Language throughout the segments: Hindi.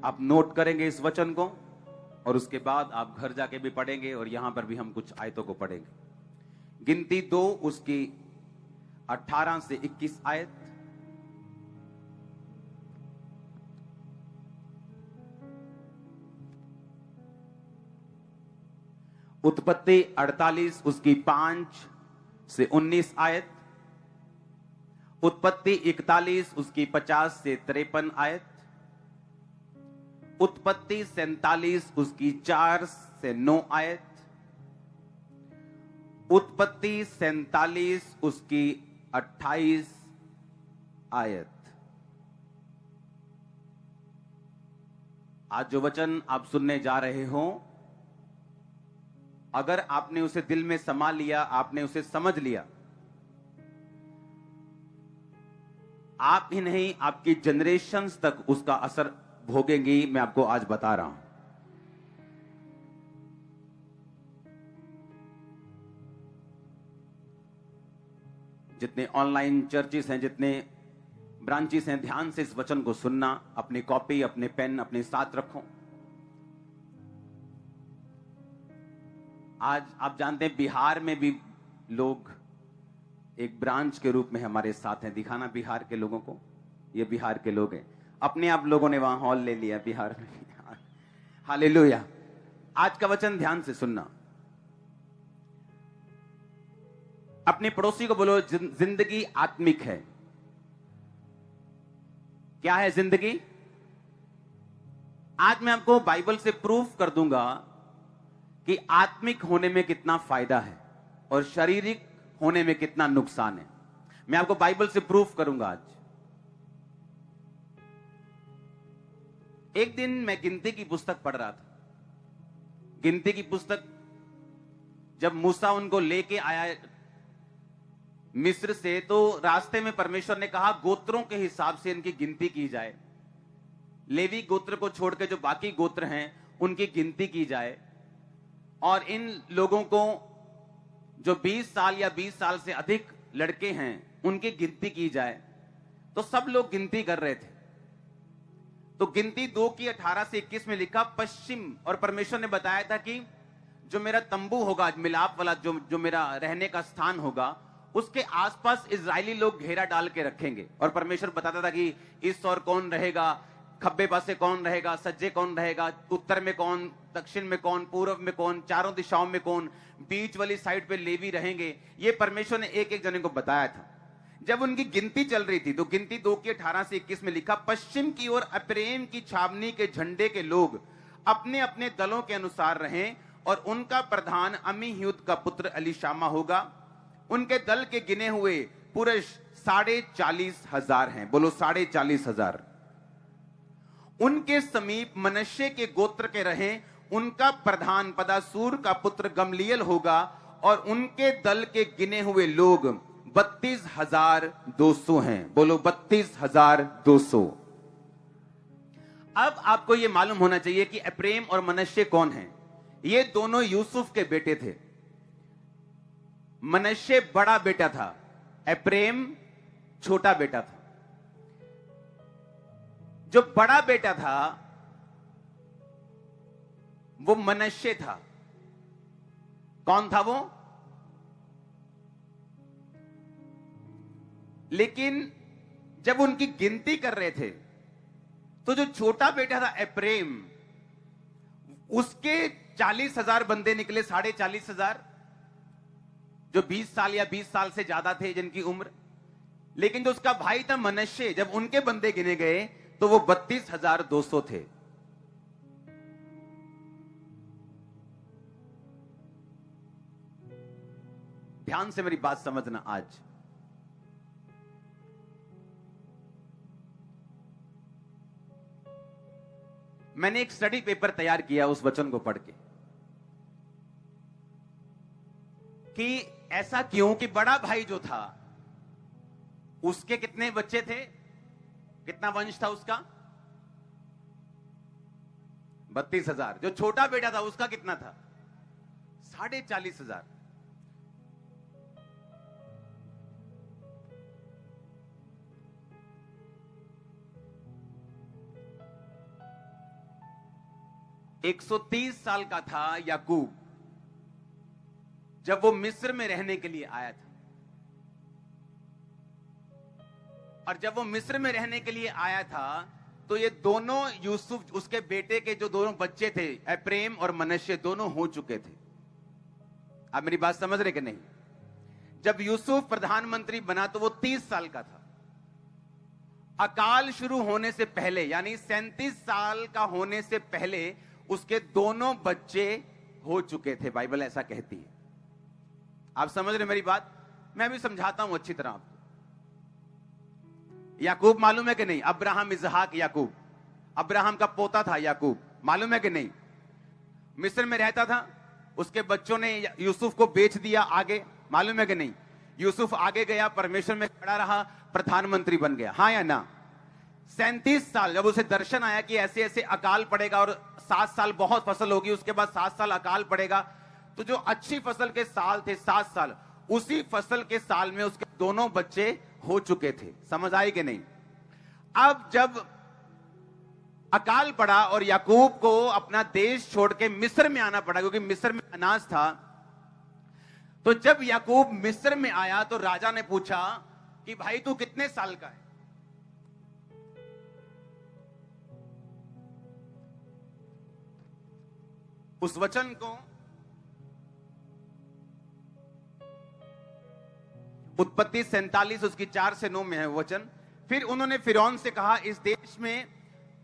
आप नोट करेंगे इस वचन को और उसके बाद आप घर जाके भी पढ़ेंगे और यहां पर भी हम कुछ आयतों को पढ़ेंगे। गिनती 2 उसकी 18 से 21 आयत। उत्पत्ति 48 उसकी 5 से 19 आयत। उत्पत्ति 41 उसकी 50 से 53 आयत। उत्पत्ति 47 उसकी 4 से 9 आयत। उत्पत्ति 47 उसकी 28 आयत। आज जो वचन आप सुनने जा रहे हो, अगर आपने उसे दिल में समा लिया, आपने उसे समझ लिया, आप ही नहीं आपकी जनरेशंस तक उसका असर भोगेंगी। मैं आपको आज बता रहा हूं। जितने ऑनलाइन चर्चेस हैं, जितने ब्रांचेस हैं, ध्यान से इस वचन को सुनना। अपनी कॉपी, अपने पेन अपने साथ रखो। आज आप जानते हैं बिहार में भी लोग एक ब्रांच के रूप में हमारे साथ हैं। दिखाना बिहार के लोगों को, ये बिहार के लोग हैं। अपने आप लोगों ने वहां हॉल ले लिया बिहार में। हालेलुया। आज का वचन ध्यान से सुनना। अपने पड़ोसी को बोलो, जिंदगी आत्मिक है। क्या है जिंदगी? आज मैं आपको बाइबल से प्रूफ कर दूंगा कि आत्मिक होने में कितना फायदा है और शारीरिक होने में कितना नुकसान है। मैं आपको बाइबल से प्रूफ करूंगा आज। एक दिन मैं गिनती की पुस्तक पढ़ रहा था। गिनती की पुस्तक जब मूसा उनको लेके आया मिस्र से, तो रास्ते में परमेश्वर ने कहा गोत्रों के हिसाब से इनकी गिनती की जाए। लेवी गोत्र को छोड़ के जो बाकी गोत्र हैं उनकी गिनती की जाए, और इन लोगों को जो 20 साल या 20 साल से अधिक लड़के हैं उनकी गिनती की जाए। तो सब लोग गिनती कर रहे थे। तो गिनती 2 की 18 से 21 में लिखा पश्चिम, और परमेश्वर ने बताया था कि जो मेरा तंबू होगा, मिलाप वाला जो मेरा रहने का स्थान होगा, उसके आसपास इजरायली लोग घेरा डाल के रखेंगे। और परमेश्वर बताता था कि इस ओर कौन रहेगा, खब्बे पासे कौन रहेगा, सज्जे कौन रहेगा, उत्तर में कौन, दक्षिण में कौन, पूर्व में कौन, चारों दिशाओं में कौन, बीच वाली साइड पे लेवी रहेंगे। ये परमेश्वर ने एक एक जने को बताया था। जब उनकी गिनती चल रही थी तो गिनती 2 की 18 से 21 में लिखा पश्चिम की ओर अप्रेम की छावनी के झंडे के लोग अपने अपने दलों के अनुसार रहें, और उनका प्रधान अमीहूद का पुत्र अलीशामा होगा। उनके दल के गिने हुए पुरुष 40,500 हैं। बोलो 40,500। उनके समीप मनश्शे के गोत्र के रहें, उनका प्रधान पदासूर का पुत्र गमलीएल होगा, और उनके दल के गिने हुए लोग 32,200 हैं। बोलो 32,200। अब आपको यह मालूम होना चाहिए कि एप्रेम और मनश्शे कौन हैं। ये दोनों यूसुफ के बेटे थे। मनश्शे बड़ा बेटा था, एप्रेम छोटा बेटा था। जो बड़ा बेटा था वो मनश्शे था। कौन था वो? लेकिन जब उनकी गिनती कर रहे थे तो जो छोटा बेटा था एप्रेम, उसके 40,000 बंदे निकले, 40,500, जो 20 साल या 20 साल से ज्यादा थे जिनकी उम्र। लेकिन जो उसका भाई था मनश्शे, जब उनके बंदे गिने गए तो वो 32,200 थे। ध्यान से मेरी बात समझना। आज मैंने एक स्टडी पेपर तैयार किया उस वचन को पढ़ के, कि ऐसा क्यों कि बड़ा भाई जो था उसके कितने बच्चे थे, कितना वंश था उसका? 32,000। जो छोटा बेटा था उसका कितना था? 40,500। 130 साल का था याकूब जब वो मिस्र में रहने के लिए आया था। और जब वो मिस्र में रहने के लिए आया था तो ये दोनों यूसुफ, उसके बेटे के जो दोनों बच्चे थे, एप्रेम और मनश्शे, दोनों हो चुके थे। आप मेरी बात समझ रहे कि नहीं? जब यूसुफ प्रधानमंत्री बना तो वो 30 साल का था। अकाल शुरू होने से पहले, यानी 37 साल का होने से पहले उसके दोनों बच्चे हो चुके थे। बाइबल ऐसा कहती है। आप समझ रहे मेरी बात? मैं भी समझाता हूं अच्छी तरह आपको। याकूब मालूम है कि नहीं? अब्राहम, इजहाक, याकूब। अब्राहम का पोता था याकूब, मालूम है कि नहीं? मिस्र में रहता था, उसके बच्चों ने यूसुफ को बेच दिया आगे, मालूम है कि नहीं? यूसुफ आगे गया, परमेश्वर में खड़ा रहा, प्रधानमंत्री बन गया। हाँ या ना? 37 साल जब उसे दर्शन आया कि ऐसे ऐसे अकाल पड़ेगा और 7 साल बहुत फसल होगी, उसके बाद 7 साल अकाल पड़ेगा, तो जो अच्छी फसल के साल थे 7 साल, उसी फसल के साल में उसके दोनों बच्चे हो चुके थे। समझ आई कि नहीं? अब जब अकाल पड़ा और याकूब को अपना देश छोड़ के मिस्र में आना पड़ा, क्योंकि मिस्र में अनाज था, तो जब याकूब मिस्र में आया तो राजा ने पूछा कि भाई तू कितने साल का है? उस वचन को उत्पत्ति 47 उसकी 4 से 9 में है वचन। फिर उन्होंने फिरौन से कहा, इस देश में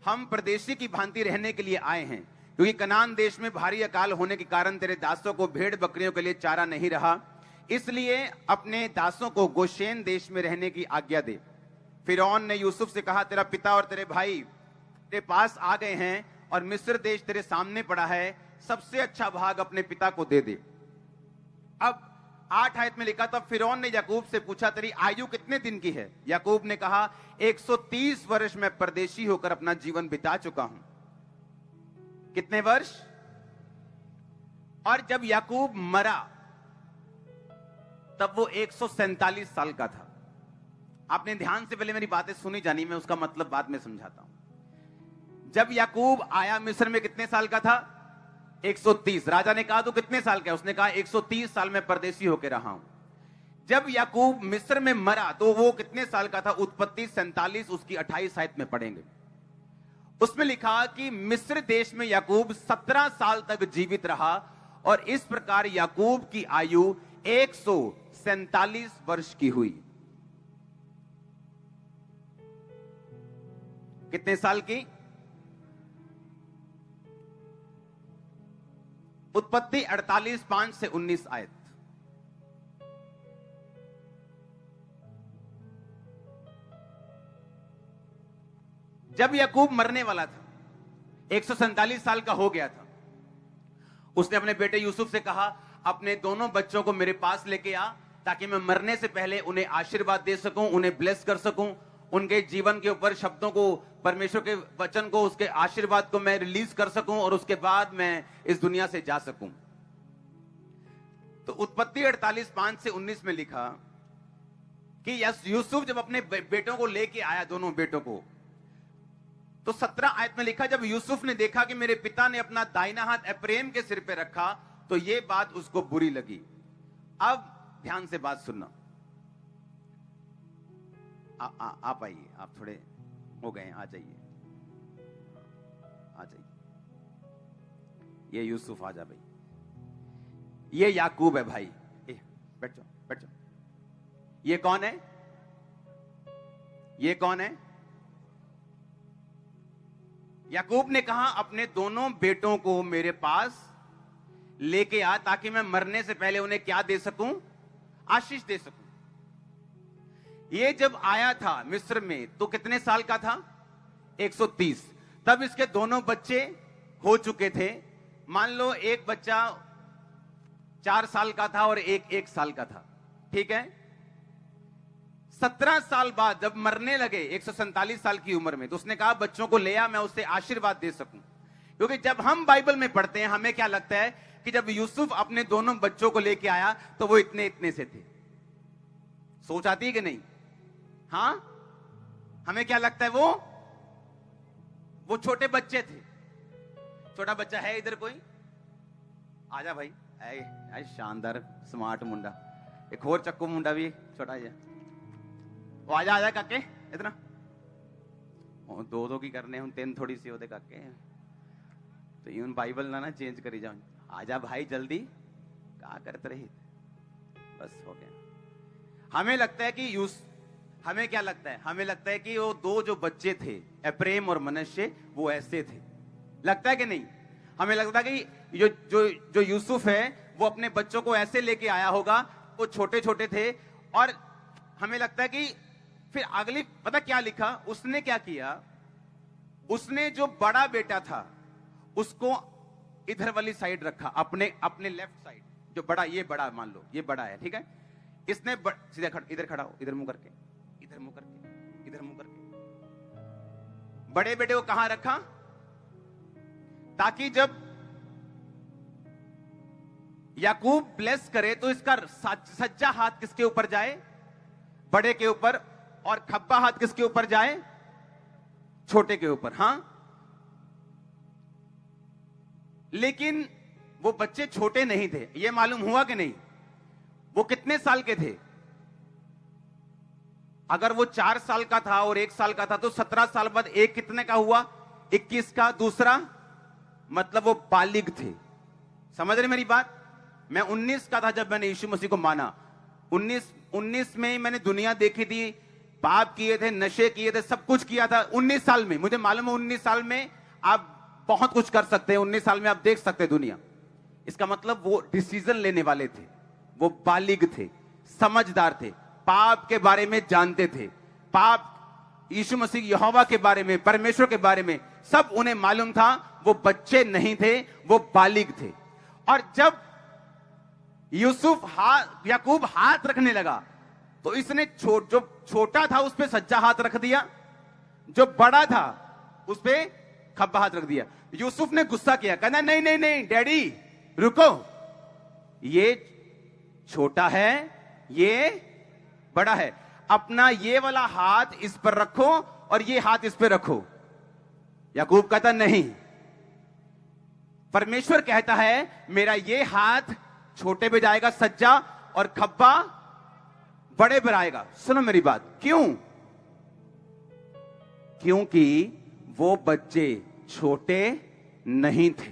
हम परदेशी की भांति रहने के लिए आए हैं, क्योंकि कनान देश में भारी अकाल होने के कारण तेरे दासों को भेड़ बकरियों के लिए चारा नहीं रहा, इसलिए अपने दासों को गोशेन देश में रहने की आज्ञा दे। फिरौन ने यूसुफ से कहा, तेरा पिता और तेरे भाई तेरे पास आ गए हैं और मिस्र देश तेरे सामने पड़ा है, सबसे अच्छा भाग अपने पिता को दे दे। अब 8 आयत में लिखा था, फिरौन ने याकूब से पूछा, तेरी आयु कितने दिन की है? याकूब ने कहा, 130 वर्ष मैं परदेशी होकर अपना जीवन बिता चुका हूं। कितने वर्ष? और जब याकूब मरा तब वो 147 साल का था। आपने ध्यान से पहले मेरी बातें सुनी जानी, मैं उसका मतलब बाद में समझाता हूं। जब याकूब आया मिस्र में कितने साल का था? 130। राजा ने कहा, तू कितने साल का है? उसने कहा, 130 साल में परदेशी होकर रहा हूं। जब याकूब मिस्र में मरा तो वो कितने साल का था? उत्पत्ति 47 उसकी 28 आयत में पढ़ेंगे। उसमें लिखा कि मिस्र देश में याकूब 17 साल तक जीवित रहा और इस प्रकार याकूब की आयु 147 वर्ष की हुई। कितने साल की? उत्पत्ति 48 5 से 19 आयत। जब याकूब मरने वाला था, 147 साल का हो गया था, उसने अपने बेटे यूसुफ से कहा, अपने दोनों बच्चों को मेरे पास लेके आ, ताकि मैं मरने से पहले उन्हें आशीर्वाद दे सकूं, उन्हें ब्लेस कर सकूं, उनके जीवन के ऊपर शब्दों को, परमेश्वर के वचन को, उसके आशीर्वाद को मैं रिलीज कर सकूं और उसके बाद मैं इस दुनिया से जा सकूं। तो उत्पत्ति 48 5 से 19 में लिखा कि यूसुफ जब अपने बेटों को लेके आया, दोनों बेटों को, तो 17 आयत में लिखा, जब यूसुफ ने देखा कि मेरे पिता ने अपना दाहिना हाथ एप्रेम के सिर पे रखा तो ये बात उसको बुरी लगी। अब ध्यान से बात सुनना। आप आइए, आप थोड़े हो गए, आ जाइए, आ जाइए। ये यूसुफ आ जा भाई, ये याकूब है भाई। बैठ जाओ, बैठ जाओ। ये कौन है? ये कौन है? याकूब ने कहा, अपने दोनों बेटों को मेरे पास लेके आ, ताकि मैं मरने से पहले उन्हें क्या दे सकूं? आशीष दे सकूं। ये जब आया था मिस्र में तो कितने साल का था? 130। तब इसके दोनों बच्चे हो चुके थे। मान लो एक बच्चा 4 साल का था और एक 1 साल का था, ठीक है? 17 साल बाद जब मरने लगे 147 साल की उम्र में, तो उसने कहा, बच्चों को ले आ, मैं उससे आशीर्वाद दे सकूं। क्योंकि जब हम बाइबल में पढ़ते हैं, हमें क्या लगता है कि जब यूसुफ अपने दोनों बच्चों को लेके आया तो वो इतने इतने से थे। सोच आती है कि नहीं? हाँ, हमें क्या लगता है? वो छोटे बच्चे थे। छोटा बच्चा है इधर कोई? आजा भाई। आए शानदार स्मार्ट मुंडा। एक और चक्कू मुंडा भी छोटा है। वो आजा आजा काके इतना। दो की करने हूं, 10 थोड़ी सी होते काके। तो यूं बाइबल ना चेंज करी जाओ। आजा भाई जल्दी, क्या करते रही। बस हो गया। हमें लगता है कि हमें क्या लगता है? हमें लगता है कि वो दो जो बच्चे थे, एप्रेम और मनश्शे, वो ऐसे थे। लगता है कि नहीं? हमें लगता है कि जो यूसुफ है वो अपने बच्चों को ऐसे लेके आया होगा। वो छोटे छोटे थे। और हमें लगता है कि फिर अगली पता क्या लिखा उसने? क्या किया उसने? जो बड़ा बेटा था उसको इधर वाली साइड रखा, अपने लेफ्ट साइड। जो बड़ा, ये बड़ा मान लो, ये बड़ा है, ठीक है। इसने सीधा इधर खड़ा हो, इधर मुंह करके, इधर मुंह करके, इधर मुंह करके। बड़े बेटे को कहां रखा? ताकि जब याकूब ब्लेस करे तो इसका सज्जा हाथ किसके ऊपर जाए? बड़े के ऊपर। और खब्बा हाथ किसके ऊपर जाए? छोटे के ऊपर। हां, लेकिन वो बच्चे छोटे नहीं थे, ये मालूम हुआ कि नहीं? वो कितने साल के थे? अगर वो 4 साल का था और 1 साल का था तो 17 साल बाद एक कितने का हुआ? 21 का। दूसरा मतलब वो बालिग थे। समझ रहे मेरी बात? मैं 19 का था जब मैंने यीशु मसीह को माना। 19 में मैंने दुनिया देखी थी, पाप किए थे, नशे किए थे, सब कुछ किया था। 19 साल में मुझे मालूम है 19 साल में आप बहुत कुछ कर सकते हैं। 19 साल में आप देख सकते हैं दुनिया। इसका मतलब वो डिसीजन लेने वाले थे, वो बालिग थे, समझदार थे, पाप के बारे में जानते थे। पाप, यीशु मसीह यहोवा के बारे में, परमेश्वर के बारे में सब उन्हें मालूम था। वो बच्चे नहीं थे, वो बालिग थे। और जब याकूब हाथ रखने लगा तो इसने जो छोटा था उस पे सज्जा हाथ रख दिया, जो बड़ा था उस पे खब्बा हाथ रख दिया। यूसुफ ने गुस्सा किया, कहना नहीं नहीं नहीं डैडी रुको, ये छोटा है, ये बड़ा है। अपना ये वाला हाथ इस पर रखो और ये हाथ इस पर रखो। याकूब कहता नहीं, परमेश्वर कहता है मेरा ये हाथ छोटे पे जाएगा सज्जा और खब्बा बड़े पर आएगा। सुनो मेरी बात, क्यों? क्योंकि वो बच्चे छोटे नहीं थे।